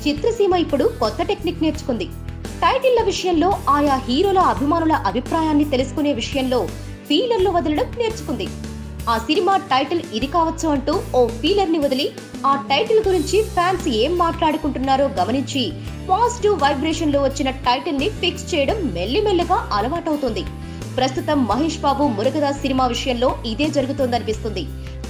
చిత్రసీమ ఇప్పుడు కొత్త టెక్నిక్ నేర్చుకుంది. టైటిళ్ల విషయంలో ఆయా హీరోల అభిమానుల అభిప్రాయాన్ని తెలుసుకునే విషయంలో ఫీలర్లు వదలడం నేర్చుకుంది. ఆ సినిమా టైటిల్ ఇది కావచ్చు అంటూ ఓ ఫీలర్ ని వదిలి ఆ టైటిల్ గురించి ఫ్యాన్స్ ఏం మాట్లాడుకుంటున్నారో గమనించి పాజిటివ్ వైబ్రేషన్ లో వచ్చిన టైటిల్ ని ఫిక్స్ చేయడం మెల్లిమెల్లగా అలవాటవుతుంది. ప్రస్తుతం మహేష్ బాబు మురుగదాస్ సినిమా విషయంలో ఇదే జరుగుతోందనిపిస్తుంది.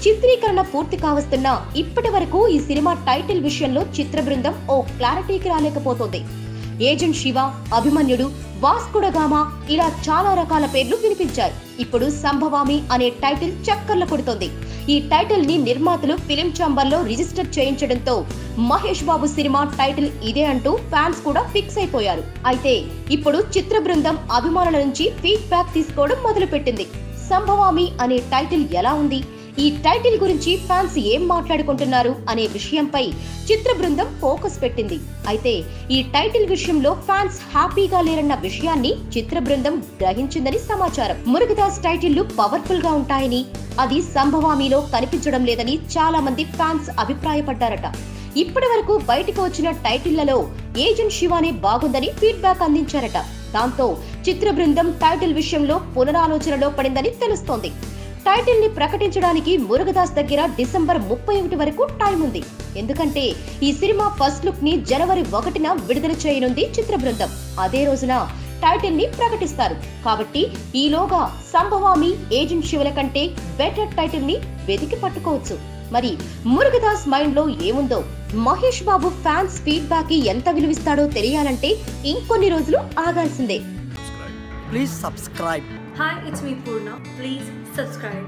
చిత్రీకరణ పూర్తి కావస్తున్నా ఇప్పటి వరకు ఈ సినిమా టైటిల్ విషయంలో చిత్ర బృందం ఓ క్లారిటీకి రాలేకపోతోంది. ఏజెంట్ శివ, అభిమన్యుడు, వాస్కోడగామా ఇలా చాలా రకాల పేర్లు వినిపించాయి. ఇప్పుడు సంభవామి అనే టైటిల్ చక్కర్లు కొడుతోంది. ఈ టైటిల్ ని నిర్మాతలు ఫిలిం ఛాంబర్ లో register చేయించడంతో Mahesh Babu cinema title ఇదే అంటూ ఫ్యాన్స్ కూడా ఫిక్స్ అయిపోయారు. అయితే ఇప్పుడు చిత్ర బృందం అభిమానుల నుంచి ఫీడ్బ్యాక్ తీసుకోవడం మొదలుపెట్టింది. సంభవామి అనే టైటిల్ ఎలా ఉంది, ఈ టైటిల్ గురించి ఫ్యాన్స్ ఏం మాట్లాడుకుంటున్నారు అనే విషయంపై చిత్ర బృందం ఫోకస్ పెట్టింది. అయితే ఈ టైటిల్ విషయంలో ఫ్యాన్స్ హ్యాపీగా లేరన్న విషయాన్ని చిత్ర బృందం గ్రహించిందని సమాచారం. మురుగదాస్ టైటిళ్లు పవర్ఫుల్ గా ఉంటాయని, అది సంభవామిలో కనిపించడం లేదని చాలా మంది ఫ్యాన్స్ అభిప్రాయపడ్డారట. ఇప్పటి వరకు బయటకు వచ్చిన టైటిళ్లలో ఏజెంట్ శివానే బాగుందని ఫీడ్బ్యాక్ అందించారట. దాంతో చిత్ర బృందం టైటిల్ విషయంలో పునరాలోచనలో పడిందని తెలుస్తోంది. టైటిల్ ని ప్రకటించడానికి మురుగదాస్ దగ్గర డిసెంబర్ 31 వరకు టైం ఉంది. ఎందుకంటే ఈ సినిమా ఫస్ట్ లుక్ ని జనవరి 1న విడుదల చేయనుంది చిత్ర బృందం. అదే రోజున టైటిల్ ని ప్రకటిస్తారు. కాబట్టి ఈలోగా సంభవామి, ఏజెంట్ శివల కంటే బెటర్ టైటిల్ ని వెతికి పట్టుకోవచ్చు. మరి మురుగదాస్ మైండ్ లో ఏముందో, మహేష్ బాబు ఫ్యాన్స్ ఫీడ్బ్యాక్ కి ఎంత విలువిస్తాడో తెలియాలంటే ఇంకొన్ని రోజులు ఆగాల్సిందే. Please subscribe. Hi, it's me Purna. Please subscribe.